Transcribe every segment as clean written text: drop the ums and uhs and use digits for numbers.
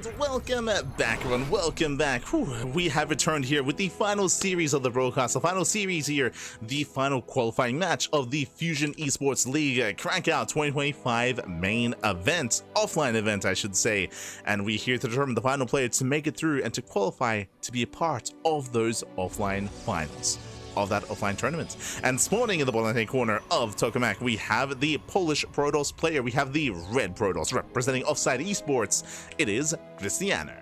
And welcome back, everyone. Welcome back. Whew, we have returned here with the final series of the broadcast, the final series here, the final qualifying match of the Fusion Esports League Cracov 2025 main event, offline event, I should say. And we're here to determine the final player to make it through and to qualify to be a part of those offline finals of that offline tournament. And spawning in the bottom right corner of Tokamak, we have the Polish Protoss player. We have the red Protoss representing Offside Esports. It is Krystianer.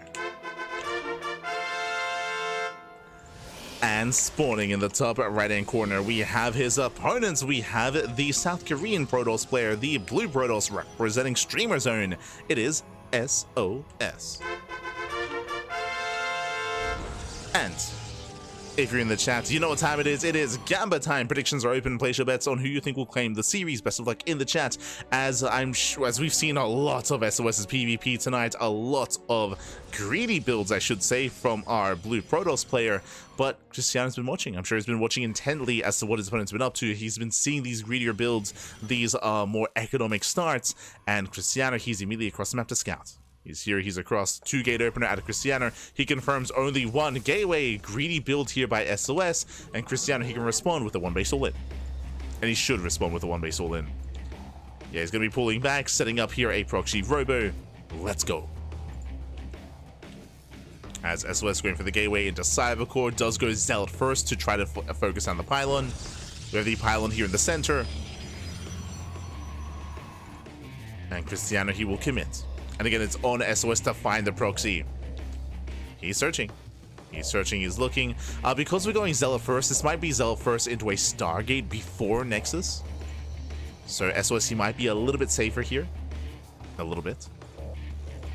And spawning in the top right hand corner, we have his opponents. We have the South Korean Protoss player, the blue Protoss representing Streamer Zone. It is sOs. And if you're in the chat, you know what time it is. It is Gamba time. Predictions are open. Place your bets on who you think will claim the series. Best of luck in the chat. As I'm sure, as we've seen a lot of SOS's PvP tonight, a lot of greedy builds, I should say, from our blue Protoss player. But Krystianer's been watching. I'm sure he's been watching intently as to what his opponent's been up to. He's been seeing these greedier builds, these more economic starts, and Krystianer, he's immediately across the map to scout. He's here, he's across 2 gate opener at Krystianer. He confirms only 1 gateway. Greedy build here by SOS. And Krystianer, he can respond with a 1 base all in. And he should respond with a 1 base all in. Yeah, he's going to be pulling back, setting up here a proxy robo. Let's go. As SOS going for the gateway into Cybercore, does go Zealot first to try to focus on the pylon. We have the pylon here in the center. And Krystianer, he will commit. And again, it's on SOS to find the proxy. He's searching. He's searching, he's looking. Because we're going Zealot first, this might be Zealot first into a Stargate before Nexus. So SOS, he might be a little bit safer here. A little bit.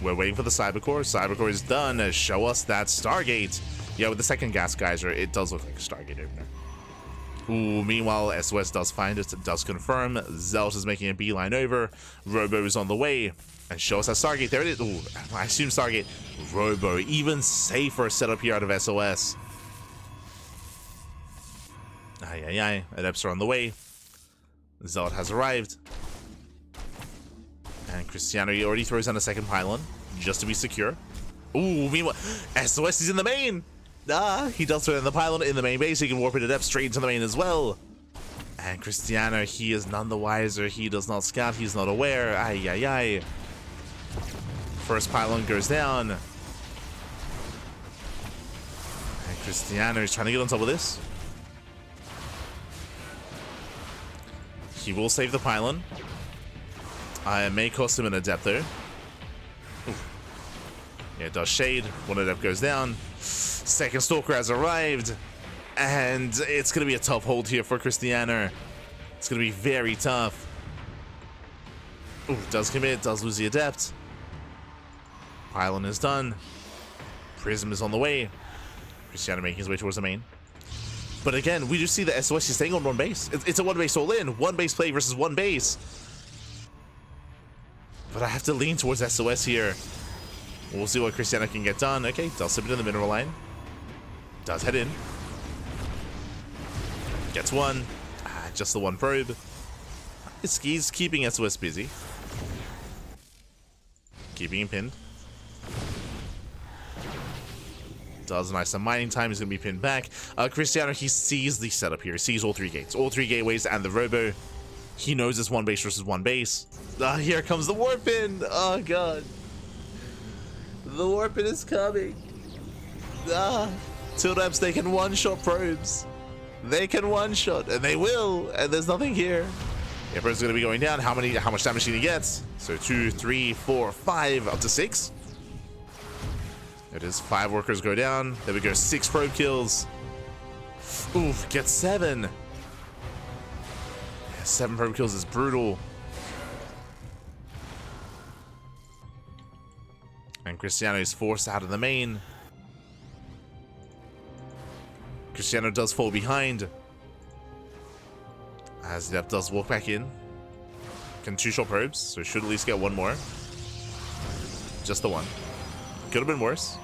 We're waiting for the Cybercore. Cybercore is done. Show us that Stargate. Yeah, with the second gas geyser, it does look like a Stargate opener. Ooh, meanwhile, SOS does find it, does confirm. Zealot is making a beeline over. Robo is on the way. And show us that Stargate. There it is. Ooh, I assume Stargate. Robo, even safer setup here out of SOS. Adepts are on the way. Zealot has arrived. And Krystianer, he already throws down a second pylon just to be secure. Ooh, meanwhile, SOS is in the main. He does throw down the pylon in the main base. He can warp it adept straight into the main as well. And Krystianer, he is none the wiser. He does not scout. He's not aware. First pylon goes down. And Krystianer is trying to get on top of this. He will save the pylon. It may cost him an adept though. Yeah, it does shade. 1 adept goes down. Second Stalker has arrived. And it's going to be a tough hold here for Krystianer. It's going to be very tough. Ooh, does commit, does lose the adept. Pylon is done. Prism is on the way. Krystianer making his way towards the main. But again, we just see that SOS is staying on 1 base. It's a 1 base all in. 1 base play versus 1 base. But I have to lean towards SOS here. We'll see what Krystianer can get done. Okay, does slip into the mineral line. Does head in. Gets 1. Just the 1 probe. He's keeping SOS busy. Keeping him pinned. Does nice some mining time. He's going to be pinned back. Krystianer, he sees the setup here. He sees all 3 gates. All 3 gateways and the robo. He knows it's 1 base versus 1 base. Here comes the warp in. Oh, God. The warp in is coming. Tildeps, they can one-shot probes. They can one-shot, and they will, and there's nothing here. Emperor's going to be going down. How much damage can he get? So 2, 3, 4, 5, up to 6. It is 5 workers go down. There we go, 6 probe kills. Oof, gets 7. Yeah, 7 probe kills is brutal. And Krystianer is forced out of the main. Krystianer does fall behind. As Adept does walk back in. Can 2-shot probes, so should at least get 1 more. Just the 1. Could have been worse.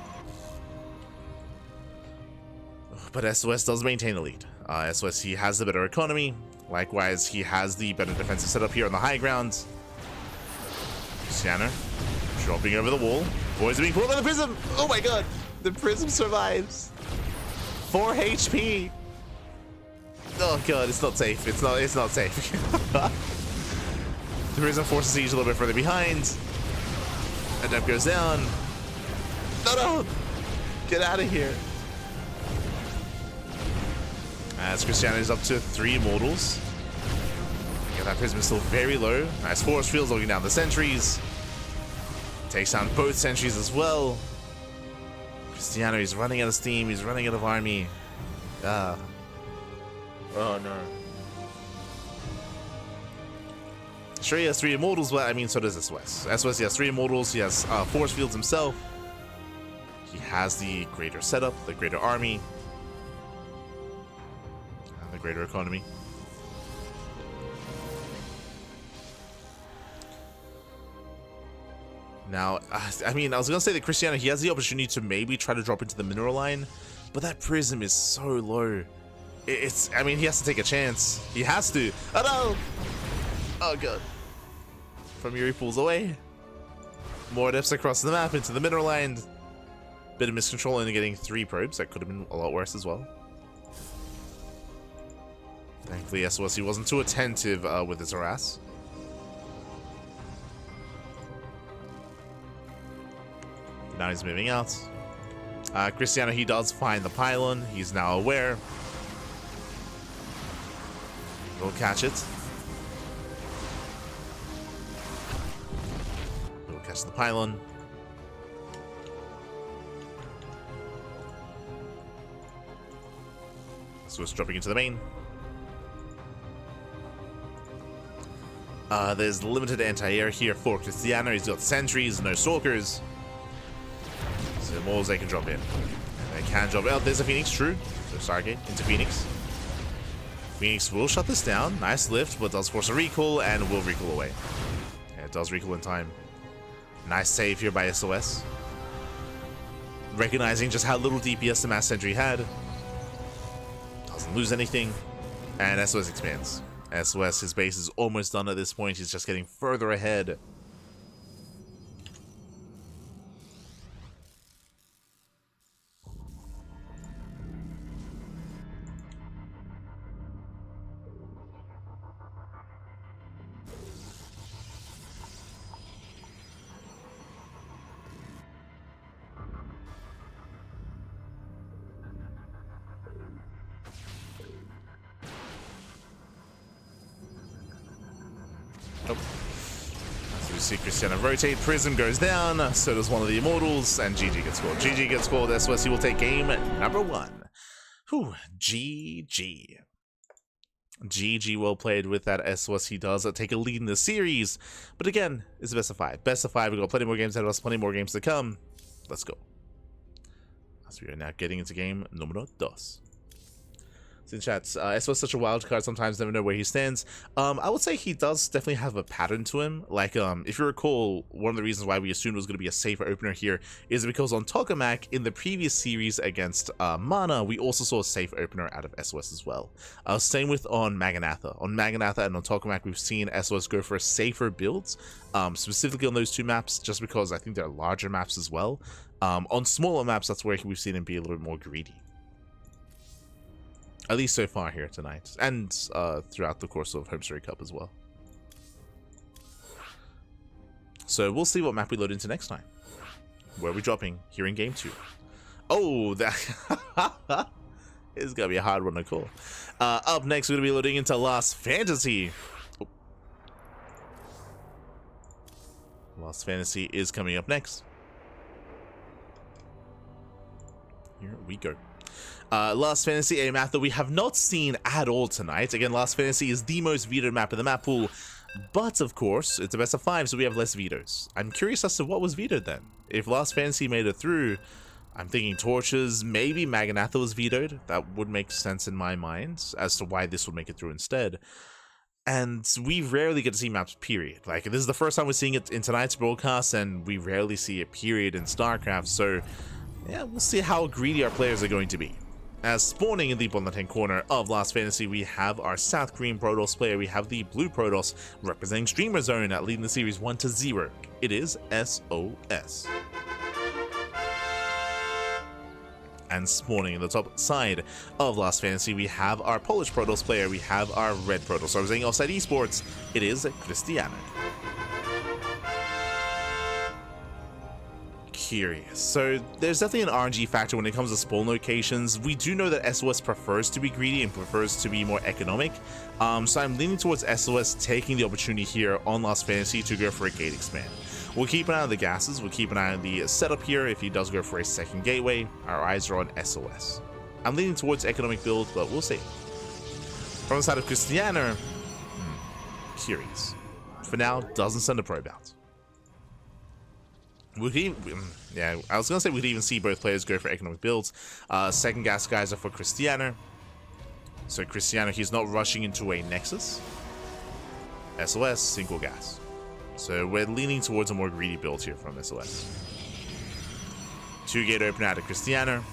But SOS does maintain the lead. SOS, he has the better economy. Likewise, he has the better defensive setup here on the high ground. Krystianer Dropping over the wall. Boys are being pulled by the prism. Oh my god. The prism survives. 4 HP. Oh god, it's not safe. It's not safe. The prism forces Siege a little bit further behind. Adept goes down. No. Get out of here. As Krystianer is up to 3 immortals. Again, that prism is still very low. Nice force fields looking down the sentries. Takes down both sentries as well. Krystianer, he's running out of steam. He's running out of army. Oh no. Sure, he has 3 immortals, but I mean, so does SOS. SOS, he has 3 immortals. He has force fields himself. He has the greater setup, the greater army, and the greater economy. Now, I mean, I was going to say that Krystianer, he has the opportunity to maybe try to drop into the mineral line, but that prism is so low. I mean, he has to take a chance. He has to. Oh no! Oh god. From Yuri pulls away. More adepts across the map into the mineral line. Bit of miscontrol into getting 3 probes. That could have been a lot worse as well. Thankfully, SOS, he wasn't too attentive with his harass. Now he's moving out. Krystianer, he does find the pylon. He's now aware. He'll catch it. He'll catch the pylon. So it's dropping into the main. There's limited anti-air here for Krystianer. He's got sentries, no stalkers. So more they can drop in. They can drop out. There's a Phoenix, true. So Stargate into Phoenix. Phoenix will shut this down. Nice lift, but does force a recall and will recall away. Yeah, it does recall in time. Nice save here by SOS. Recognizing just how little DPS the Mass Sentry had. Doesn't lose anything. And SOS expands. SOS, his base is almost done at this point. He's just getting further ahead. Nope. So we see Krystianer rotate, Prism goes down, so does one of the Immortals, and GG gets called. GG gets called, SOS will take game number 1. Whew, GG. GG, well played with that SOS. He does take a lead in the series, but again, it's a best of 5. Best of 5, we've got plenty more games ahead of us, plenty more games to come. Let's go. So we are now getting into game numero 2. In chat, SOS is such a wild card, sometimes never know where he stands. I would say he does definitely have a pattern to him. Like, if you recall, one of the reasons why we assumed it was going to be a safer opener here is because on Tokamak, in the previous series against Mana, we also saw a safe opener out of SOS as well. Same with on Maganatha. On Maganatha and on Tokamak, we've seen SOS go for safer builds, specifically on those 2 maps, just because I think they're larger maps as well. On smaller maps, that's where we've seen him be a little bit more greedy. At least so far here tonight, and throughout the course of Home Story Cup as well. So we'll see what map we load into next time. Where are we dropping here in game 2? Oh, that is going to be a hard one to call. Up next, we're going to be loading into Lost Fantasy. Oh. Lost Fantasy is coming up next. Here we go. Lost Fantasy, a map that we have not seen at all tonight. Again, Lost Fantasy is the most vetoed map in the map pool, but of course, it's a best of 5, so we have less vetoes. I'm curious as to what was vetoed then. If Lost Fantasy made it through, I'm thinking Torches, maybe Maganatha was vetoed. That would make sense in my mind as to why this would make it through instead. And we rarely get to see maps, period. Like, this is the first time we're seeing it in tonight's broadcast, and we rarely see a period in StarCraft, so yeah, we'll see how greedy our players are going to be. As spawning in the bottom left-hand corner of Last Fantasy, we have our South Korean Protoss player. We have the Blue Protoss representing Streamer Zone, leading the series 1-0. It is SOS. And spawning in the top side of Last Fantasy, we have our Polish Protoss player. We have our Red Protoss representing Offside Esports. It is Krystianer. Curious. So there's definitely an RNG factor when it comes to spawn locations. We do know that SOS prefers to be greedy and prefers to be more economic. So I'm leaning towards SOS taking the opportunity here on Last Fantasy to go for a gate expand. We'll keep an eye on the gases. We'll keep an eye on the setup here. If he does go for a second gateway, our eyes are on SOS. I'm leaning towards economic build, but we'll see. From the side of Krystianer, curious. For now, doesn't send a probe out. We could even, yeah, I was gonna say we could even see both players go for economic builds. Second gas guys are for Krystianer. So Krystianer, he's not rushing into a Nexus. SOS, single gas. So we're leaning towards a more greedy build here from SOS. 2-gate opener out of Krystianer.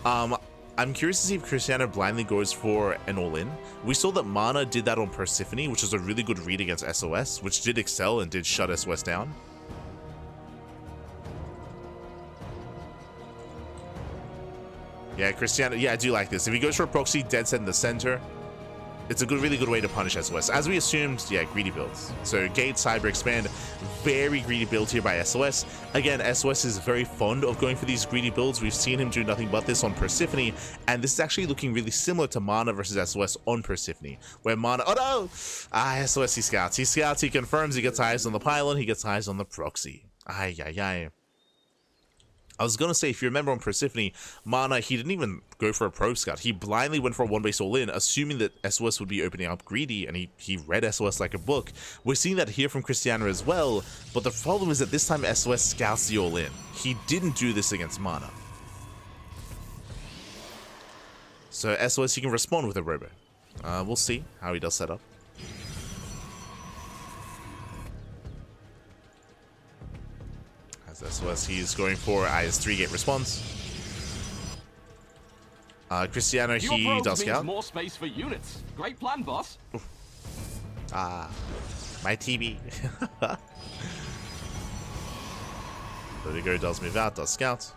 I'm curious to see if Krystianer blindly goes for an all-in. We saw that Mana did that on Persephone, which was a really good read against SOS, which did excel and did shut SOS down. Yeah, Krystianer, yeah, I do like this. If he goes for a proxy dead set in the center, it's a really good way to punish SOS. As we assumed, yeah, greedy builds. So Gate, Cyber, Expand, very greedy build here by SOS. Again, SOS is very fond of going for these greedy builds. We've seen him do nothing but this on Persephone, and this is actually looking really similar to Mana versus SOS on Persephone, where Mana, oh no! SOS, he scouts, he confirms, he gets eyes on the pylon, he gets eyes on the proxy. I was gonna say, if you remember on Persephone, Mana, he didn't even go for a probe scout. He blindly went for a one-base all-in, assuming that SOS would be opening up greedy, and he read SOS like a book. We're seeing that here from Krystianer as well, but the problem is that this time SOS scouts the all-in. He didn't do this against Mana. So SOS, he can respond with a robo. We'll see how he does set up. SOS, he's going for his 3-gate response. Krystianer, he does scout. More space for units. Great plan, boss. My TB. There we go, does move out, does scout.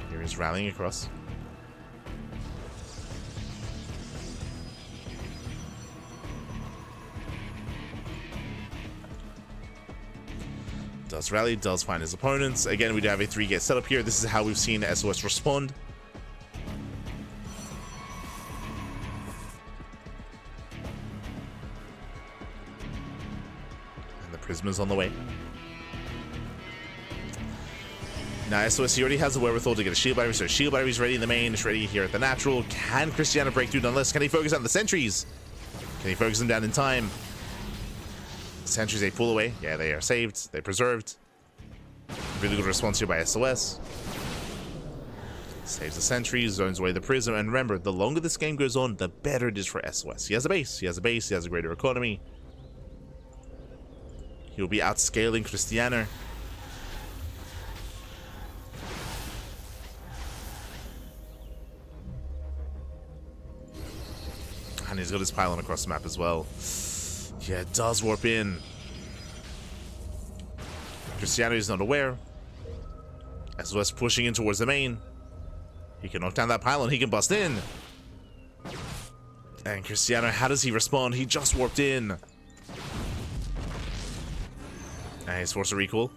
Here he's rallying across. Does rally, does find his opponents. Again, we do have a 3-gate setup here. This is how we've seen SOS respond. And the Prisma's on the way. Now SOS, he already has the wherewithal to get a shield battery, so shield battery's ready in the main, it's ready here at the natural. Can Krystianer break through nonetheless? Can he focus on the sentries? Can he focus them down in time? Sentries, they pull away. Yeah, they are saved. They're preserved. Really good response here by SOS. Saves the sentries, zones away the prism. And remember, the longer this game goes on, the better it is for SOS. He has a base. He has a greater economy. He'll be outscaling Krystianer. And he's got his pylon across the map as well. Yeah, it does warp in. Krystianer is not aware. SOS pushing in towards the main. He can knock down that pylon. He can bust in. And Krystianer, how does he respond? He just warped in. And he's forced to recall.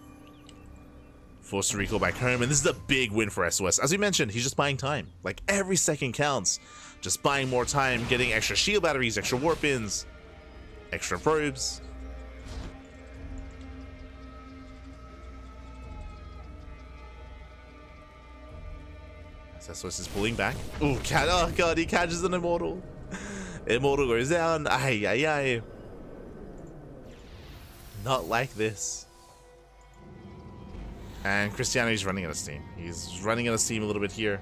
Forced to recall back home. And this is a big win for SOS. As we mentioned, he's just buying time. Like, every second counts. Just buying more time, getting extra shield batteries, extra warp-ins. Extra probes. SOS is pulling back. Oh god, he catches an Immortal. Immortal goes down. Not like this. And Krystianer is running out of steam. He's running out of steam a little bit here.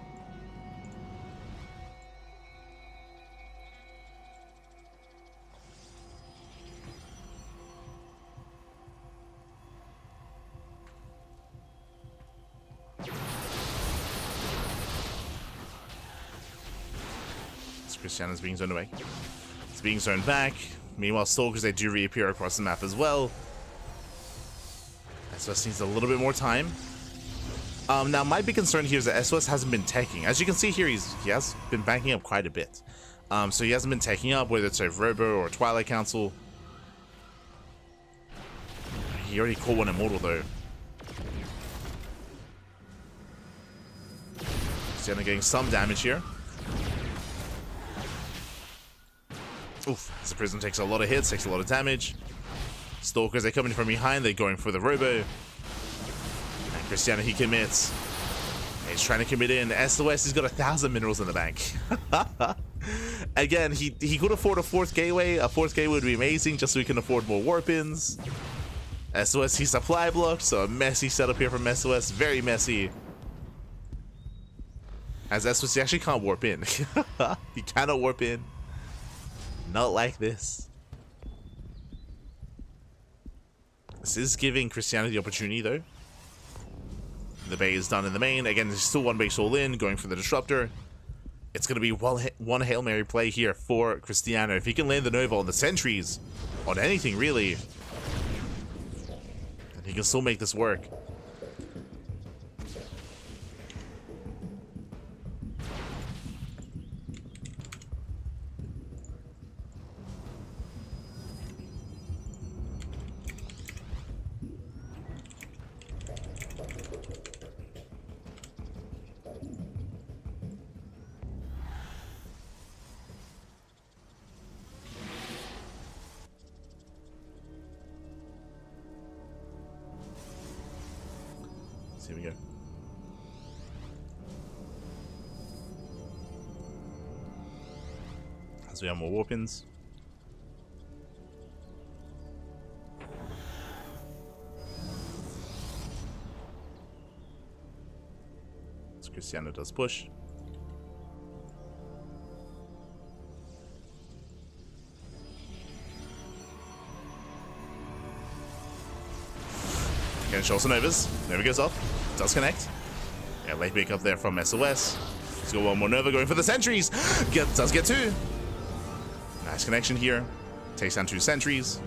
Krystianer's being zoned away. It's being zoned back. Meanwhile, Stalkers, they do reappear across the map as well. SOS needs a little bit more time. Now, my big concern here is that SOS hasn't been taking. As you can see here, he has been backing up quite a bit. So he hasn't been taking up, whether it's a Robo or Twilight Council. He already caught one Immortal, though. Krystianer getting some damage here. Oof, as the Prism takes a lot of hits, takes a lot of damage. Stalkers, they're coming from behind, they're going for the Robo. And Krystianer, he commits. He's trying to commit in. SOS, he's got 1,000 minerals in the bank. Again, he could afford a fourth gateway. A fourth gateway would be amazing, just so he can afford more warp-ins. SOS, he's supply blocked, so a messy setup here from SOS. Very messy. As SOS, he actually can't warp in. He cannot warp in. Not like this. This is giving Krystianer the opportunity, though. The Bay is done in the main. Again, there's still one base all in, going for the Disruptor. It's going to be one Hail Mary play here for Krystianer. If he can land the Nova on the sentries, on anything really, then he can still make this work. Here we go. As we have more warp-ins. So Krystianer does push. Again, shows the Novas. Nova goes off. Does connect. Yeah, late pick up there from SOS. He's got one more Nova going for the sentries. Does get two. Nice connection here. Takes down 2 sentries.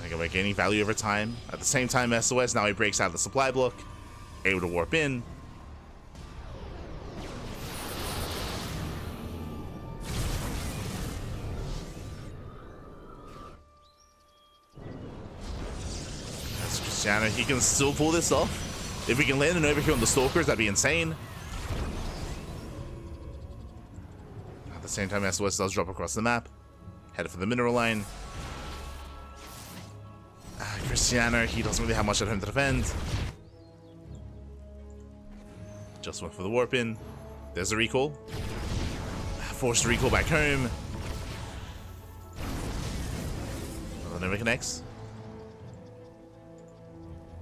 I think we're gaining value over time. At the same time, SOS, now he breaks out of the supply block. Able to warp in. Krystianer, he can still pull this off. If we can land an over here on the Stalkers, that'd be insane. At the same time, SOS does drop across the map. Headed for the mineral line. Krystianer, he doesn't really have much at home to defend. Just went for the warp in. There's a recall. Forced to recall back home. Well, never connects.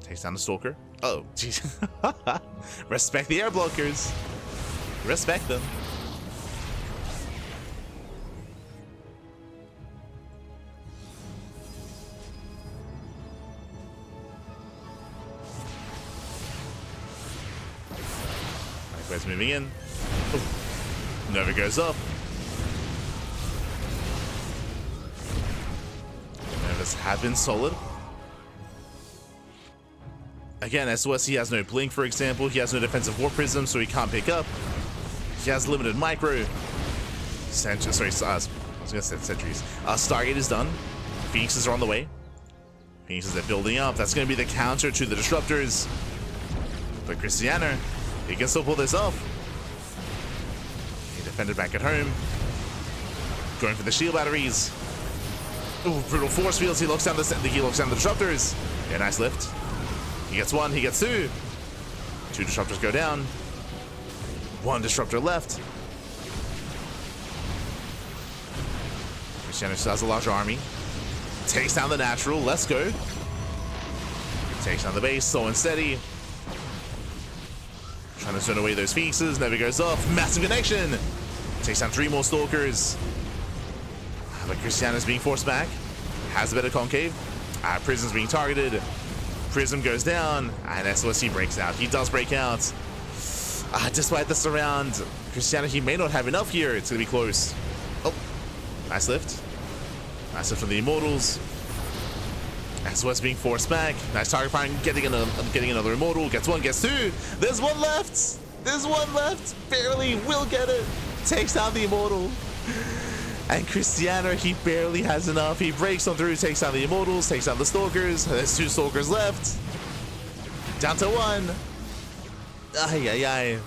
Takes down the Stalker. Oh, jeez. Respect the air blockers. Respect them. Likewise moving in. Oh. Nova goes up. Novas have been solid. Again, SOS, he has no blink, for example. He has no defensive warp prism, so he can't pick up. He has limited micro. I was gonna say sentries. Stargate is done. Phoenixes are on the way. Phoenixes are building up. That's gonna be the counter to the Disruptors. But Krystianer, he can still pull this off. He defended back at home. Going for the shield batteries. Ooh, brutal force fields. He locks down the Disruptors. Yeah, nice lift. He gets 1, he gets 2. 2 Disruptors go down. 1 Disruptor left. Krystianer still has a larger army. Takes down the Natural, let's go. Takes down the base, slow and steady. Trying to turn away those Phoenixes, never goes off. Massive connection. Takes down 3 more Stalkers. But Krystianer's being forced back. Has a bit of concave. Prism's being targeted. Prism goes down, and SOSC breaks out. He does break out. Despite the surround, Krystianer, he may not have enough here. It's going to be close. Oh, nice lift. Nice lift from the Immortals. SOS being forced back. Nice target firing, getting another Immortal. Gets one, gets two. There's one left. There's one left. Barely will get it. Takes down the Immortal. And Krystianer, he barely has enough. He breaks on through, takes down the Immortals, takes down the Stalkers. There's two Stalkers left. Down to one. Ay, ay, ay.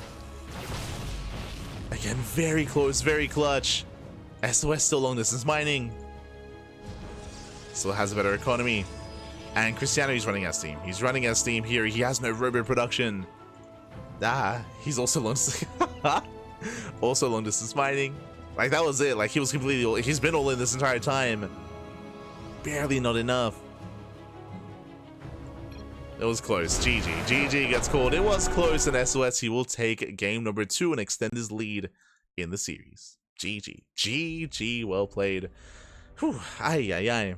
Again, very close, very clutch. SOS still long distance mining. Still has a better economy. And Krystianer, he's running out of steam. He's running out of steam here. He has no robot production. He's also long also long distance mining. Like, that was it. Like, he was completely, he's been all in this entire time. Barely not enough. It was close. GG gets called. It was close, and SOS, he will take game number 2 and extend his lead in the series. GG, well played. Whew, ay. Yeah,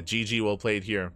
GG, well played here.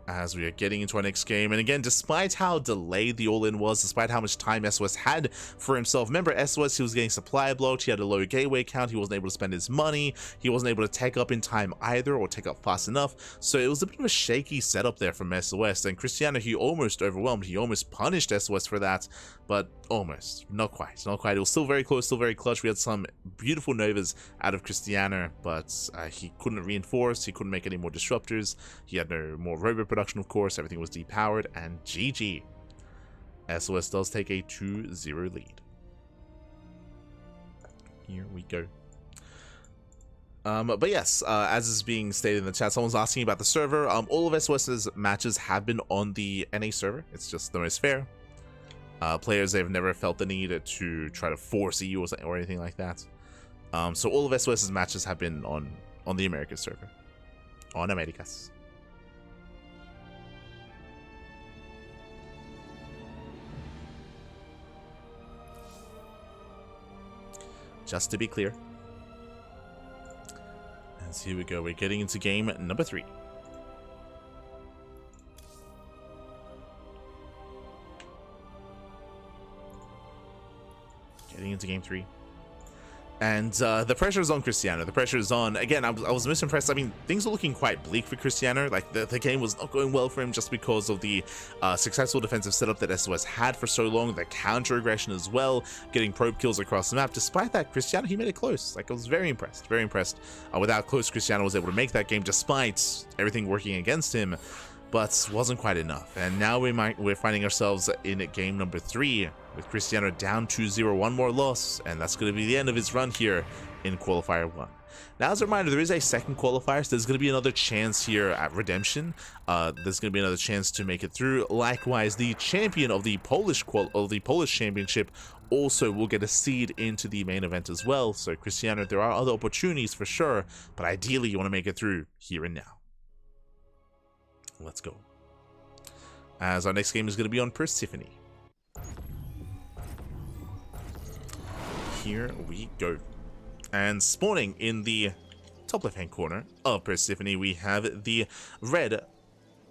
As we are getting into our next game, and again, despite how delayed the all-in was, despite how much time SOS had for himself, remember SOS, he was getting supply blocked, he had a low gateway count, he wasn't able to spend his money, he wasn't able to take up in time either, or take up fast enough, so it was a bit of a shaky setup there from SOS, and Krystianer, he almost overwhelmed, he almost punished SOS for that, but almost, not quite, it was still very close, still very clutch. We had some beautiful Novas out of Krystianer, but he couldn't reinforce, he couldn't make any more disruptors, he had no more robot production, of course, everything was depowered, and GG. SOS does take a 2-0 lead. Here we go. But yes, as is being stated in the chat, someone's asking about the server. All of SOS's matches have been on the NA server. It's just the most fair. Players, they've never felt the need to try to force EU or anything like that. So all of SOS's matches have been on the American server. On Americas. Just to be clear. And so here we go. We're getting into game number 3. Getting into game 3. And the pressure is on Krystianer. The pressure is on. Again, I was misimpressed. I mean, things are looking quite bleak for Krystianer. Like, the game was not going well for him just because of the successful defensive setup that SOS had for so long. The counter aggression as well, getting probe kills across the map. Despite that, Krystianer, he made it close. Like, I was very impressed. Very impressed with how close Krystianer was able to make that game despite everything working against him. But wasn't quite enough. And now we're finding ourselves in game number 3 with Krystianer down 2-0, one more loss, and that's going to be the end of his run here in Qualifier 1. Now, as a reminder, there is a second qualifier, so there's going to be another chance here at redemption. There's going to be another chance to make it through. Likewise, the champion of the Polish Championship also will get a seed into the main event as well. So, Krystianer, there are other opportunities for sure, but ideally, you want to make it through here and now. Let's go. As our next game is going to be on Persephone. Here we go. And spawning in the top left-hand corner of Persephone, we have the red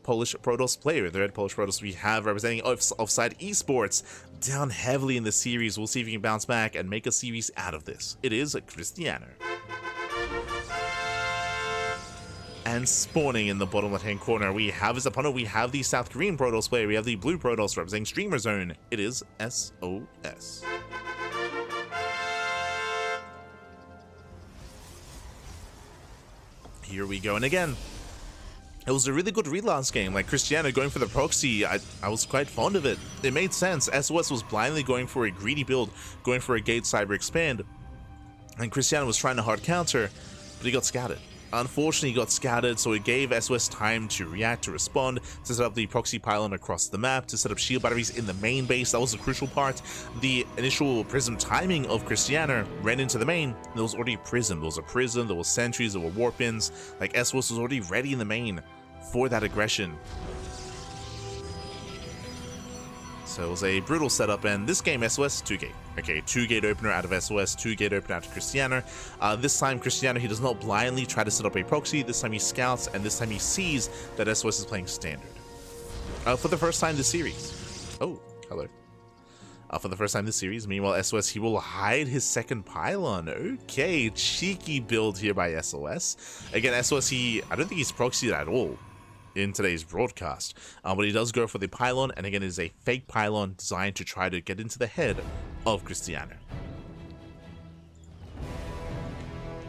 Polish Protoss player. The red Polish Protoss we have representing Offside Esports. Down heavily in the series. We'll see if he can bounce back and make a series out of this. It is Krystianer. And spawning in the bottom left-hand corner, we have his opponent. We have the South Korean Protoss player. We have the blue Protoss representing Streamer Zone. It is SOS. Here we go. And again, it was a really good read last game. Like, Krystianer going for the proxy, I was quite fond of it. It made sense. SOS was blindly going for a greedy build, going for a Gate Cyber Expand. And Krystianer was trying to hard counter, but he got scattered. Unfortunately, he got scattered, so it gave SOS time to react, to respond, to set up the proxy pylon across the map, to set up shield batteries in the main base. That was the crucial part. The initial prism timing of Krystianer ran into the main. There was already prism. There was a prism, there was sentries, there were warp pins. Like, SOS was already ready in the main for that aggression. So it was a brutal setup, and this game, SOS, 2-gate. Okay, 2-gate opener out of SOS, 2-gate opener out of Krystianer. This time, Krystianer, he does not blindly try to set up a proxy. This time he scouts, and this time he sees that SOS is playing standard. for the first time this series. Oh, hello. For the first time this series. Meanwhile, SOS, he will hide his second pylon. Okay, cheeky build here by SOS. Again, SOS, I don't think he's proxied at all in today's broadcast. But he does go for the pylon, and again, it is a fake pylon designed to try to get into the head of Krystianer.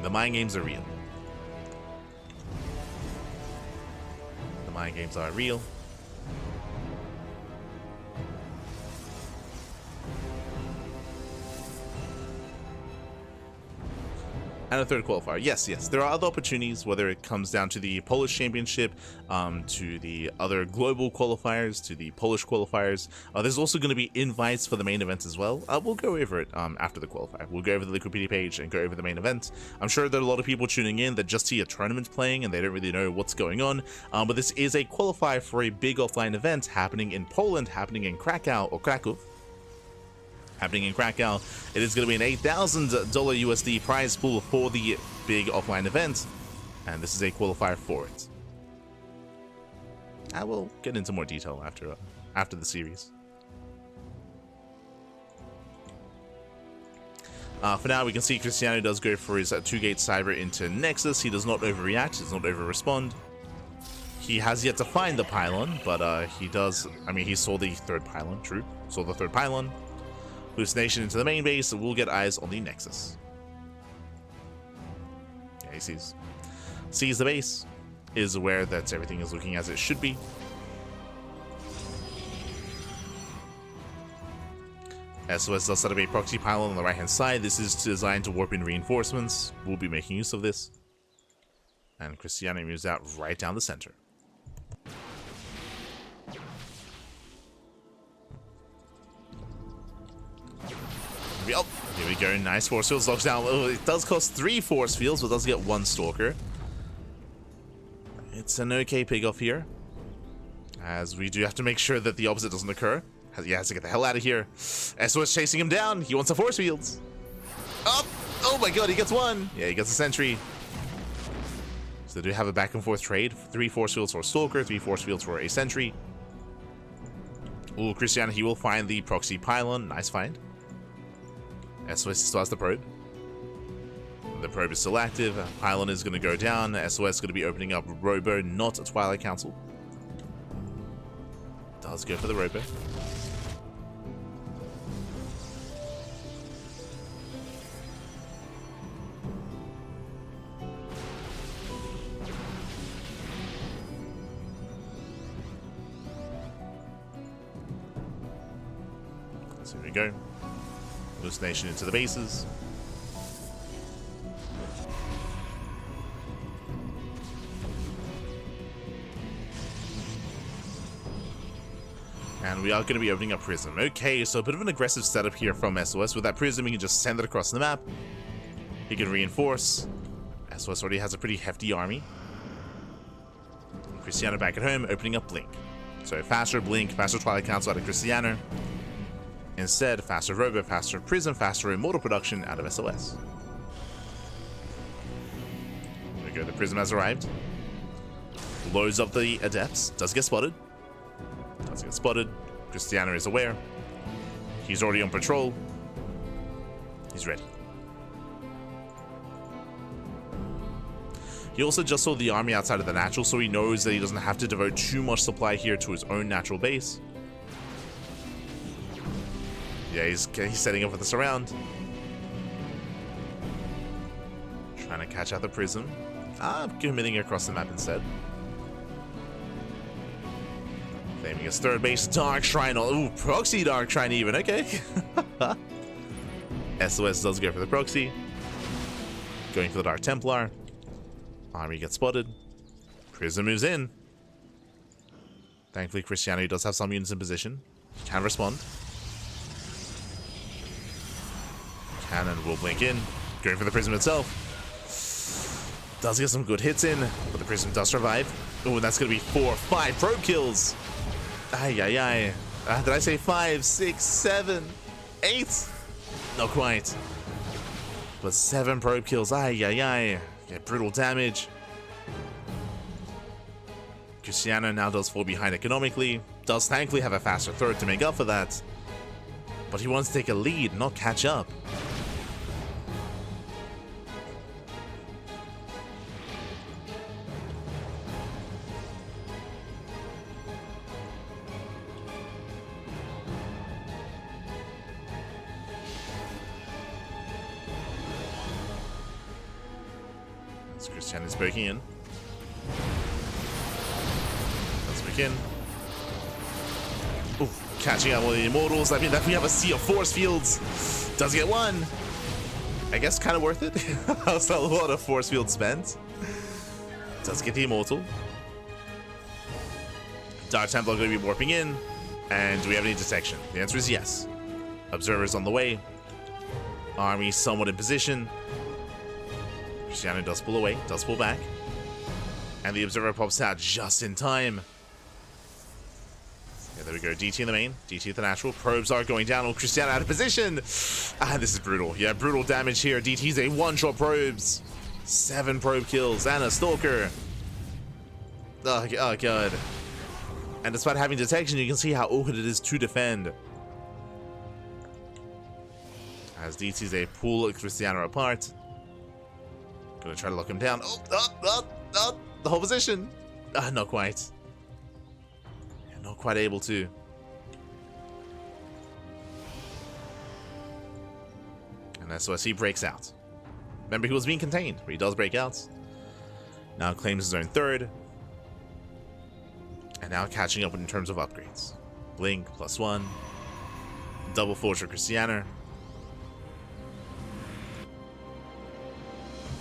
The mind games are real. The mind games are real. And a third qualifier. Yes, there are other opportunities, whether it comes down to the Polish Championship, to the other global qualifiers, to the Polish qualifiers. There's also going to be invites for the main event as well. We'll go over it after the qualifier. We'll go over the Wikipedia page and go over the main event. I'm sure there are a lot of people tuning in that just see a tournament playing and they don't really know what's going on. But this is a qualifier for a big offline event happening in Poland, happening in Krakow, or Cracov. Happening in Krakow. It is going to be an $8,000 USD prize pool for the big offline event, and this is a qualifier for it. I will get into more detail after the series. For now, we can see Krystianer does go for his 2-gate cyber into Nexus. He does not overreact, he does not over-respond. He has yet to find the pylon, but he does. I mean, he saw the third pylon, true. Saw the third pylon. Hallucination into the main base, so we'll get eyes on the Nexus. Yeah, he sees the base, is aware that everything is looking as it should be. SOS does set up a proxy pylon on the right hand side. This is designed to warp in reinforcements. We'll be making use of this. And Krystianer moves out right down the center. Oh, here we go. Nice force fields. Locks down. Oh, it does cost 3 force fields, but does get 1 stalker. It's an okay pig off here, as we do have to make sure that the opposite doesn't occur. He has to get the hell out of here. SOS chasing him down. He wants the force fields. Oh, oh my god, he gets 1. Yeah, he gets a sentry. So they do have a back and forth trade. 3 force fields for a stalker, 3 force fields for a sentry. Oh, Krystianer, he will find the proxy pylon. Nice find. SOS still has the probe. The probe is still active. Pylon is going to go down. SOS is going to be opening up Robo, not a Twilight Council. Does go for the Robo. So here we go. Hallucination into the bases. And we are going to be opening up Prism. Okay, so a bit of an aggressive setup here from SOS. With that Prism, he can just send it across the map. He can reinforce. SOS already has a pretty hefty army. Krystianer back at home, opening up Blink. So faster Blink, faster Twilight Council out of Krystianer. Instead, faster Robo, faster Prism, faster Immortal production out of SOS. There we go, the Prism has arrived. Loads up the Adepts, does get spotted. Krystianer is aware. He's already on patrol. He's ready. He also just saw the army outside of the natural, so he knows that he doesn't have to devote too much supply here to his own natural base. Yeah, he's setting up for the surround. Trying to catch out the Prism. Committing across the map instead. Claiming his third base. Dark Shrine. Ooh, proxy Dark Shrine even. Okay. SOS does go for the proxy. Going for the Dark Templar. Army gets spotted. Prism moves in. Thankfully, Krystianer does have some units in position. Can respond. Cannon will blink in. Going for the Prism itself. Does get some good hits in, but the Prism does survive. Oh, and that's going to be 4 or 5 probe kills. Ay, ay, ay. Did I say 5, 6, 7, 8? Not quite. But 7 probe kills. Ay, ay, ay. Get brutal damage. Krystianer now does fall behind economically. does thankfully have a faster third to make up for that. But he wants to take a lead, not catch up. Krystianer's poking in. Let's begin. Ooh, catching out one of the Immortals. I mean, that we have a sea of force fields. Does get one. I guess kind of worth it. That's a lot of force field spent. Does get the Immortal. Dark Templar going to be warping in. And do we have any detection? The answer is yes. Observers on the way. Army somewhat in position. Krystianer does pull away, does pull back. And the Observer pops out just in time. Yeah, there we go. DT in the main, DT at the natural. Probes are going down. Oh, Krystianer out of position. Ah, this is brutal. Yeah, brutal damage here. DT's a one-shot probes. 7 probe kills and a Stalker. Oh, God. And despite having detection, you can see how awkward it is to defend. As DT's a pull Krystianer apart. Gonna try to lock him down. Oh, the whole position. Not quite. Not quite able to. And SOS breaks out. Remember, he was being contained, but he does break out. Now claims his own third. And now catching up in terms of upgrades. Blink, +1. Double Forge for Krystianer.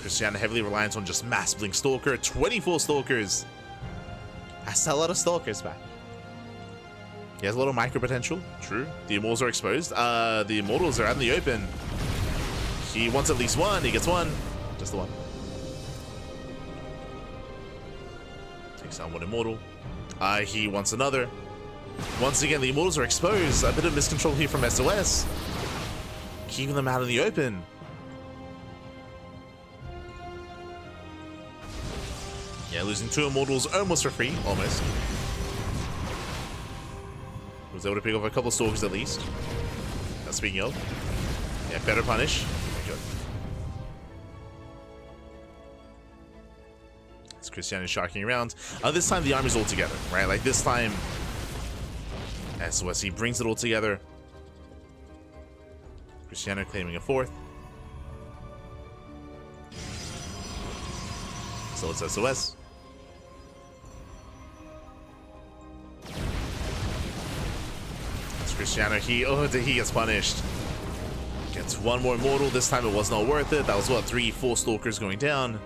Krystianer heavily reliant on just mass blink Stalker. 24 Stalkers. That's a lot of Stalkers back. He has a lot of micro potential. True. The Immortals are exposed. The Immortals are out in the open. He wants at least one. He gets one. Just the one. Takes out one Immortal. He wants another. Once again, the Immortals are exposed. A bit of miscontrol here from SOS. Keeping them out in the open. Yeah, losing 2 Immortals almost for free. Almost. Was able to pick up a couple Stalkers at least. Speaking of. Yeah, better punish. Very good. It's Krystianer sharking around. This time the army's all together, right? Like this time, SOS brings it all together. Krystianer claiming a 4th. So it's SOS. It's Krystianer. He gets punished. Gets one more Immortal. This time it was not worth it. That was what, 3-4 Stalkers going down.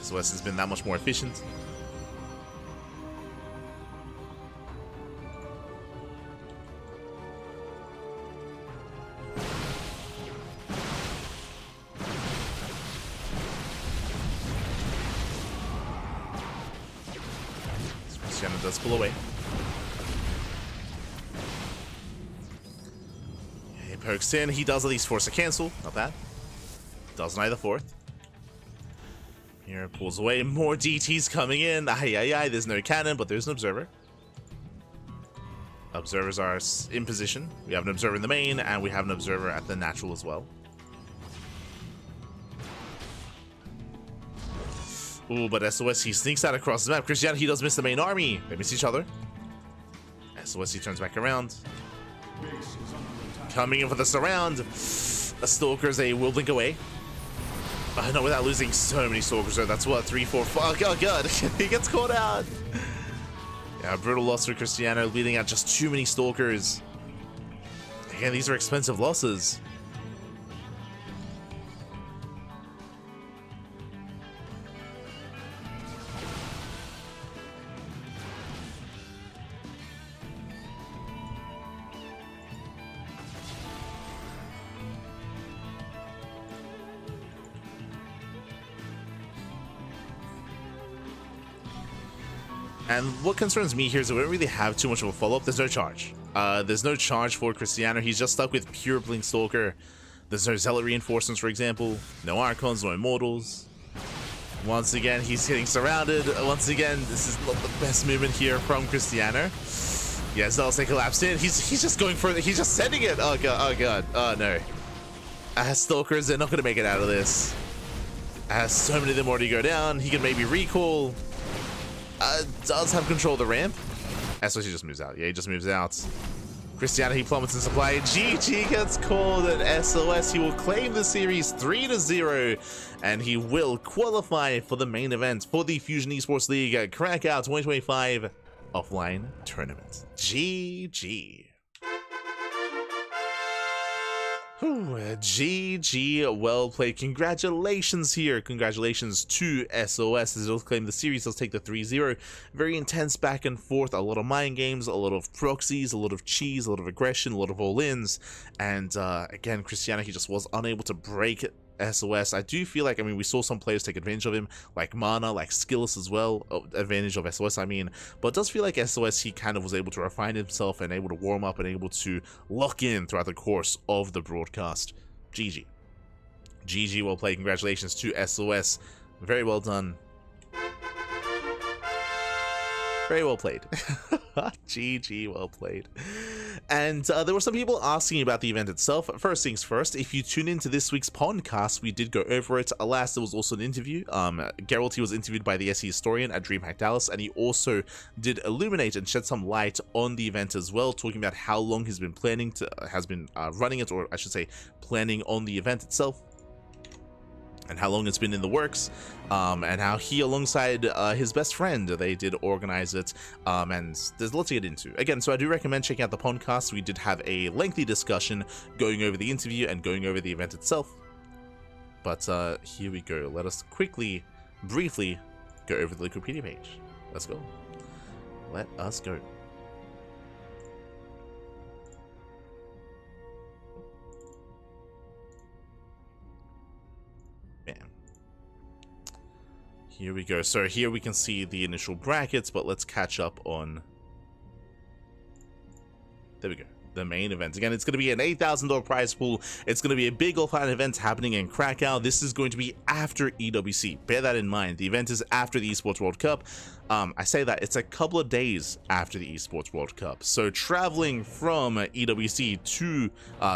SOS has been that much more efficient. Krystianer does pull away. He pokes in. He does at least force a cancel. Not bad. Does neither 4th. Here, pulls away. More DTs coming in. There's no cannon, but there's an observer. Observers are in position. We have an observer in the main, and we have an observer at the natural as well. Ooh, but SOS, he sneaks out across the map. Krystianer, he does miss the main army. They miss each other. SOS, he turns back around. Coming in for the surround. The Stalkers, they will blink away. No, without losing so many Stalkers, though. That's what, 3, 4, 5. Oh, God. He gets caught out. Yeah, brutal loss for Krystianer, leading out just too many Stalkers. Again, these are expensive losses. And what concerns me here is that we don't really have too much of a follow-up. There's no charge. There's no charge for Krystianer. He's just stuck with pure Blink Stalker. There's no Zealot reinforcements, for example. No Archons, no Immortals. Once again, he's getting surrounded. Once again, this is not the best movement here from Krystianer. Yeah, Zealots they collapsed in. He's just going for it. He's just sending it. Oh god, oh god, oh no. Stalkers, they're not gonna make it out of this. So many of them already go down. He can maybe recall. Does have control of the ramp. SOS just moves out. Yeah, he just moves out. Krystianer, he plummets in supply. GG gets called at SOS. He will claim the series 3-0, and he will qualify for the main event for the Fusion Esports League Cracov 2025 offline tournament. GG. Whew, GG, well played. Congratulations here. Congratulations to SOS as they'll claim the series. They'll take the 3-0. Very intense back and forth. A lot of mind games, a lot of proxies, a lot of cheese, a lot of aggression, a lot of all-ins. And again, Krystianer, he just was unable to break SOS. I do feel like, I mean, we saw some players take advantage of him, like Mana, like Skillus as well, advantage of SOS, I mean, but it does feel like SOS, he kind of was able to refine himself and able to warm up and able to lock in throughout the course of the broadcast. GG. GG, well played. Congratulations to SOS. Very well done. Very well played. GG, well played. And there were some people asking about the event itself. First things first, if you tune into this week's podcast, we did go over it. Alas, there was also an interview. Geralt, he was interviewed by the SE historian at DreamHack Dallas, and he also did illuminate and shed some light on the event as well, talking about how long he's been planning to, running it, or I should say, planning on the event itself, and how long it's been in the works, and how he, alongside his best friend, they did organize it, and there's lots to get into. Again, so I do recommend checking out the podcast. We did have a lengthy discussion going over the interview and going over the event itself. But here we go. Let us quickly, briefly, go over the Wikipedia page. Let's go. Let us go. Here we go. So here we can see the initial brackets, but let's catch up on... There we go. The main event. Again, it's going to be an $8,000 prize pool. It's going to be a big offline event happening in Krakow. This is going to be after EWC. Bear that in mind. The event is after the Esports World Cup. I say that it's a couple of days after the Esports World Cup. So traveling from EWC to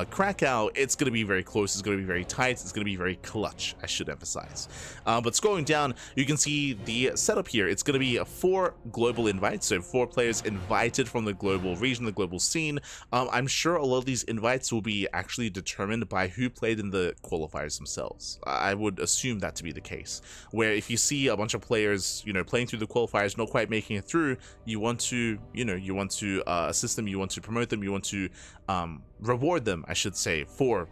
Krakow, it's going to be very close. It's going to be very tight. It's going to be very clutch, I should emphasize. But scrolling down, you can see the setup here. It's going to be 4 global invites. So 4 players invited from the global region, the global scene. I'm sure a lot of these invites will be actually determined by who played in the qualifiers themselves. I would assume that to be the case, where if you see a bunch of players, playing through the qualifiers, not quite making it through, you want to, assist them, you want to promote them, you want to reward them, I should say, for,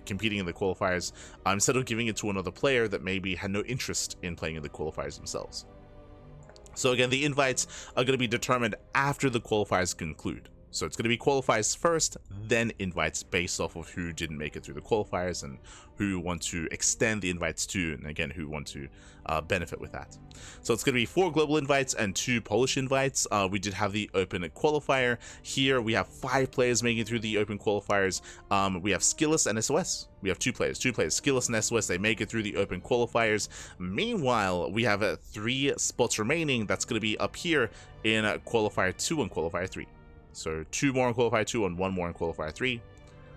competing in the qualifiers, instead of giving it to another player that maybe had no interest in playing in the qualifiers themselves. So again, the invites are going to be determined after the qualifiers conclude. So it's going to be qualifiers first, then invites based off of who didn't make it through the qualifiers and who want to extend the invites to, and again, who want to benefit with that. So it's going to be 4 global invites and 2 Polish invites. We did have the open qualifier. Here we have 5 players making it through the open qualifiers. We have Skillus and SOS. We have 2 players, Skillus and SOS. They make it through the open qualifiers. Meanwhile, we have 3 spots remaining. That's going to be up here in qualifier 2 and qualifier 3. So 2 more in qualifier 2 and 1 more in qualifier 3.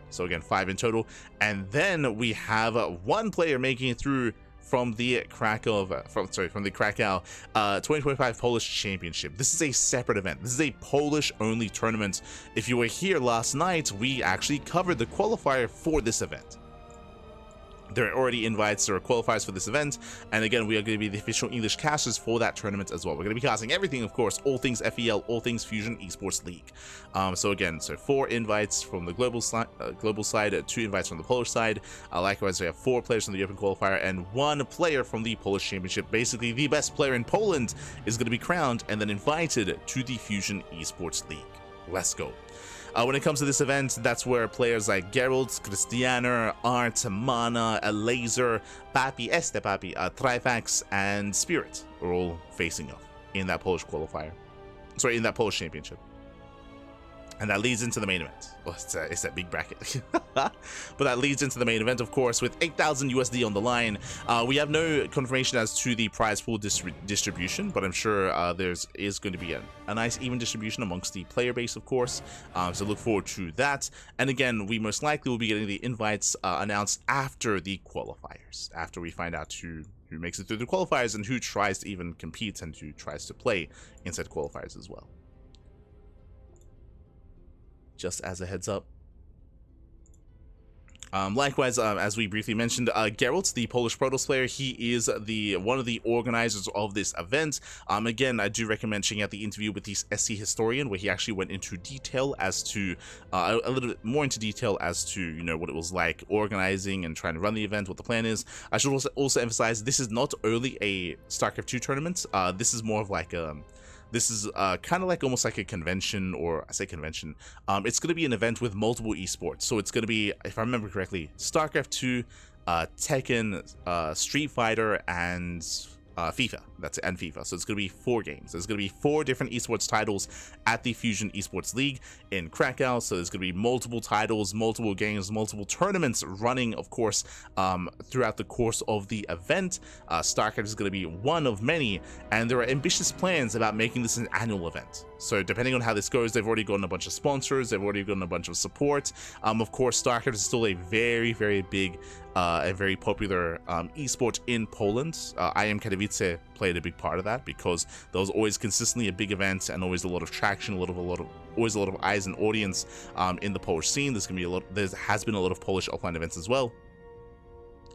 So again, 5 in total. And then we have 1 player making it through from the Krakow 2025 Polish Championship. This is a separate event. This is a Polish-only tournament. If you were here last night, we actually covered the qualifier for this event. There are already invites, there are qualifiers for this event, and again, we are going to be the official English casters for that tournament as well. We're going to be casting everything, of course, all things FEL, all things Fusion Esports League. So again, 4 invites from the global side, 2 invites from the Polish side. Likewise, we have 4 players from the Open Qualifier and 1 player from the Polish Championship. Basically, the best player in Poland is going to be crowned and then invited to the Fusion Esports League. Let's go. When it comes to this event, that's where players like Geralt, Krystianer, Art, Mana, Laser, Papi, Papi, Trifax, and Spirit are all facing off in that Polish qualifier. Sorry, in that Polish championship. And that leads into the main event. Well, it's that big bracket. But that leads into the main event, of course, with 8,000 USD on the line. We have no confirmation as to the prize pool distribution, but I'm sure is going to be a nice even distribution amongst the player base, of course. So look forward to that. And again, we most likely will be getting the invites announced after the qualifiers, after we find out who makes it through the qualifiers and who tries to even compete and who tries to play in said qualifiers as well. Just as a heads up. Likewise, as we briefly mentioned, Geralt, the Polish Protoss player, he is one of the organizers of this event. Again, I do recommend checking out the interview with the SC historian, where he actually went into detail as to a little bit more into detail as to, you know, what it was like organizing and trying to run the event, what the plan is. I should also emphasize this is not only a StarCraft 2 tournament. This is more of like this is kind of like almost like a convention, or I say convention. It's going to be an event with multiple esports. So it's going to be, if I remember correctly, StarCraft 2, Tekken, Street Fighter, and FIFA. That's it, and FIFA. So it's going to be 4 games. There's going to be 4 different esports titles at the Fusion Esports League in Cracov. So there's going to be multiple titles, multiple games, multiple tournaments running, of course, throughout the course of the event. StarCraft is going to be one of many, and there are ambitious plans about making this an annual event. So depending on how this goes, they've already gotten a bunch of sponsors, they've already gotten a bunch of support. Of course, StarCraft is still a very, very big and very popular esport in Poland. I Am Katowice played a big part of that, because there was always consistently a big event and always a lot of traction, always a lot of eyes and audience in the Polish scene. There has been a lot of Polish offline events as well.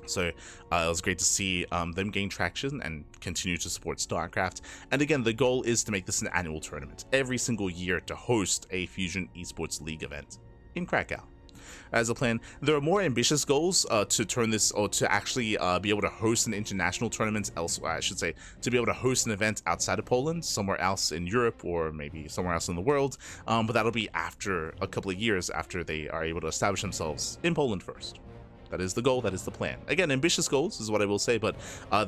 So it was great to see them gain traction and continue to support StarCraft. And again, the goal is to make this an annual tournament every single year to host a Fusion Esports League event in Krakow. As a plan, there are more ambitious goals to turn this, or to actually be able to host an international tournament elsewhere. I should say, to be able to host an event outside of Poland, somewhere else in Europe, or maybe somewhere else in the world. But that'll be after a couple of years after they are able to establish themselves in Poland first. That is the goal, that is the plan. Again, ambitious goals is what I will say, but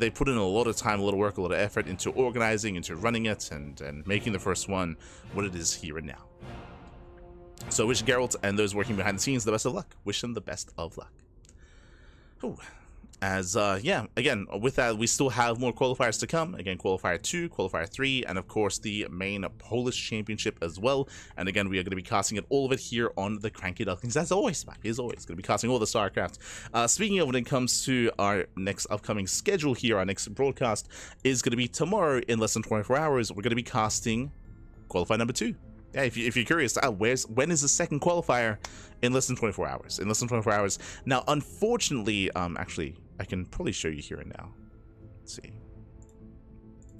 they put in a lot of time, a lot of work, a lot of effort into organizing, into running it, and making the first one what it is here and now. So wish Geralt and those working behind the scenes the best of luck. Wish them the best of luck. Ooh. Yeah, again, with that, we still have more qualifiers to come. Again, Qualifier 2, Qualifier 3, and of course the main Polish Championship as well. And again, we are going to be casting all of it here on the CranKy Ducklings. As always, man, as always, going to be casting all the StarCraft. Speaking of, when it comes to our next upcoming schedule here, our next broadcast is going to be tomorrow in less than 24 hours. We're going to be casting Qualifier number 2. Yeah, if you're curious, when is the second qualifier? In less than 24 hours. In less than 24 hours. Now, unfortunately, actually, I can probably show you here and now. Let's see.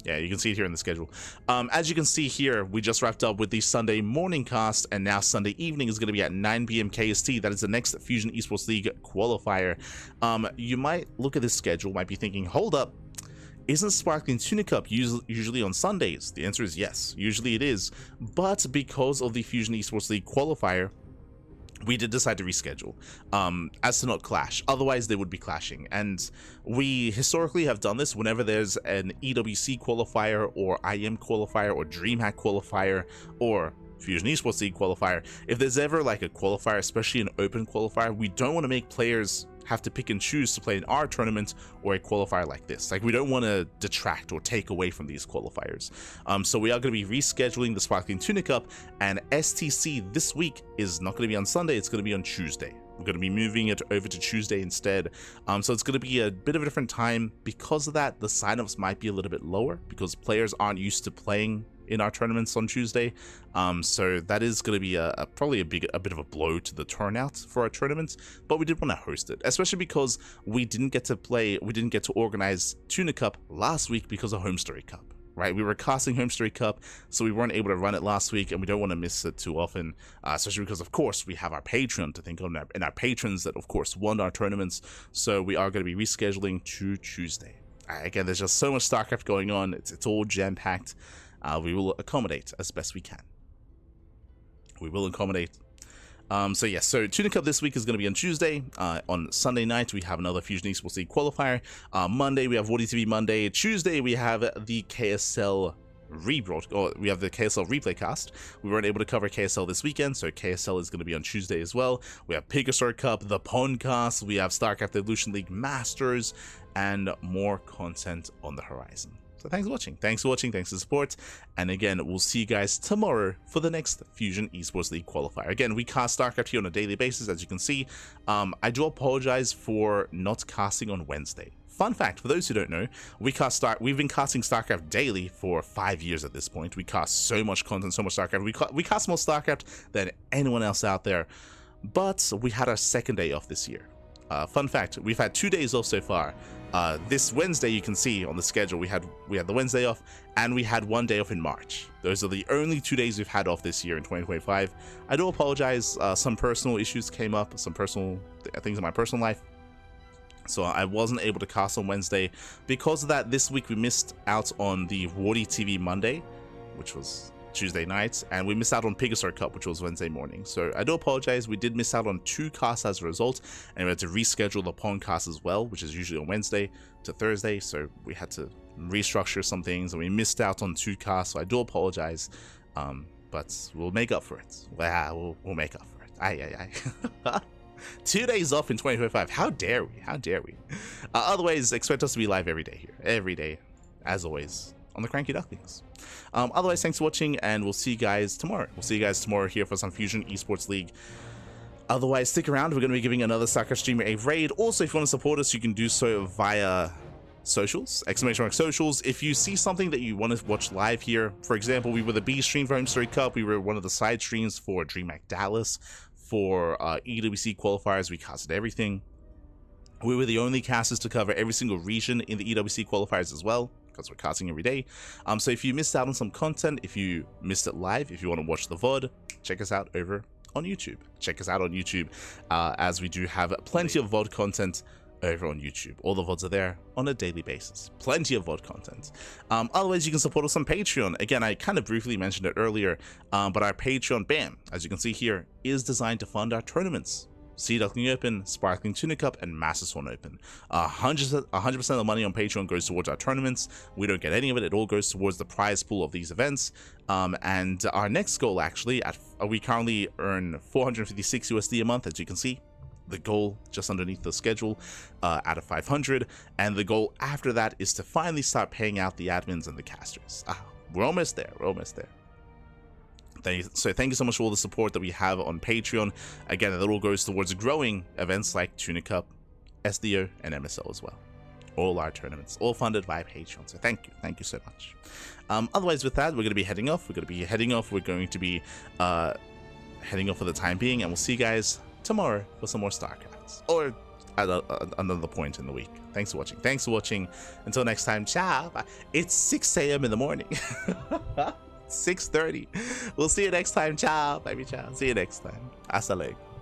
Yeah, you can see it here in the schedule. As you can see here, we just wrapped up with the Sunday morning cast, and now Sunday evening is going to be at 9 p.m. KST. That is the next Fusion Esports League qualifier. You might look at this schedule, might be thinking, hold up. Isn't Sparkling Tuna Cup usually on Sundays? The answer is yes, usually it is. But because of the Fusion Esports League qualifier, we did decide to reschedule as to not clash. Otherwise, they would be clashing. And we historically have done this whenever there's an EWC qualifier, or IM qualifier, or DreamHack qualifier, or Fusion Esports League qualifier. If there's ever like a qualifier, especially an open qualifier, we don't want to make players have to pick and choose to play in our tournament or a qualifier like this. Like, we don't want to detract or take away from these qualifiers. So we are going to be rescheduling the Sparkling Tuna Cup, and STC this week is not going to be on Sunday, it's going to be on Tuesday. We're going to be moving it over to Tuesday instead. So it's going to be a bit of a different time. Because of that, the signups might be a little bit lower, because players aren't used to playing in our tournaments on Tuesday. So that is going to be probably a bit of a blow to the turnout for our tournament, but we did want to host it, especially because we didn't get to organize Tuna Cup last week because of Home Story Cup. Right, we were casting Home Story Cup, so we weren't able to run it last week, and we don't want to miss it too often, especially because, of course, we have our Patreon to think of, and our patrons that, of course, won our tournaments. So we are going to be rescheduling to Tuesday. Again, there's just so much StarCraft going on; it's all jam-packed. We will accommodate as best we can. We will accommodate. So yes, so Tuna Cup this week is going to be on Tuesday. On Sunday night, we have another Fusion Esports League qualifier. Monday, we have Woody TV Monday. Tuesday, we have the KSL we have the KSL replay cast. We weren't able to cover KSL this weekend, so KSL is going to be on Tuesday as well. We have Pegastar Cup, the Podcast, we have StarCraft Evolution League Masters, and more content on the horizon. So thanks for watching. Thanks for watching. Thanks for the support. And again, we'll see you guys tomorrow for the next Fusion Esports League qualifier. Again, we cast StarCraft here on a daily basis, as you can see. I do apologize for not casting on Wednesday. Fun fact, for those who don't know, we've been casting StarCraft daily for 5 years at this point. We cast so much content, so much StarCraft. We cast more StarCraft than anyone else out there. But we had our second day off this year. Fun fact, we've had 2 days off so far. This Wednesday, you can see on the schedule, we had the Wednesday off, and we had 1 day off in March. Those are the only 2 days we've had off this year in 2025. I do apologize. Some personal issues came up, some personal things in my personal life. So I wasn't able to cast on Wednesday. Because of that, this week we missed out on the Wardy TV Monday, which was Tuesday night, and we missed out on Pegastar Cup, which was Wednesday morning. So I do apologize. We did miss out on 2 casts as a result, and we had to reschedule the Pondcast as well, which is usually on Wednesday to Thursday. So we had to restructure some things, and we missed out on 2 casts. So I do apologize, but we'll make up for it. We'll make up for it. Aye. 2 days off in 2025. How dare we? How dare we? Otherwise, expect us to be live every day here, every day, as always, on the CranKy Ducklings. Otherwise, thanks for watching, and we'll see you guys tomorrow. We'll see you guys tomorrow here for some Fusion Esports League. Otherwise, stick around. We're going to be giving another StarCraft streamer a raid. Also, if you want to support us, you can do so via socials, !socials. If you see something that you want to watch live here, for example, we were the B stream for Home Story Cup. We were one of the side streams for DreamHack Dallas. For EWC qualifiers, we casted everything. We were the only casters to cover every single region in the EWC qualifiers as well, because we're casting every day. So if you missed out on some content, if you missed it live, if you want to watch the VOD, check us out over on YouTube. Check us out on YouTube, as we do have plenty of VOD content over on YouTube. All the VODs are there on a daily basis. Plenty of VOD content. Otherwise, you can support us on Patreon. Again, I kind of briefly mentioned it earlier, but our Patreon, bam, as you can see here, is designed to fund our tournaments. Duckling Open, Sparkling Tuna Cup, and Master Swan Open. 100% of the money on Patreon goes towards our tournaments. We don't get any of it. It all goes towards the prize pool of these events. And our next goal, actually, we currently earn 456 USD a month, as you can see. The goal just underneath the schedule out of 500, and the goal after that is to finally start paying out the admins and the casters. We're almost there. So thank you so much for all the support that we have on Patreon. Again, that all goes towards growing events like Tuna Cup, SDO, and MSL as well. All our tournaments, all funded by Patreon. So thank you so much. Otherwise, with that, we're going to be heading off. We're going to be heading off for the time being, and we'll see you guys tomorrow for some more StarCrafts, or at another point in the week. Thanks for watching. Until next time, ciao. It's 6 a.m. in the morning. 6:30. We'll see you next time. Ciao, baby. Ciao. See you next time. Hasta luego.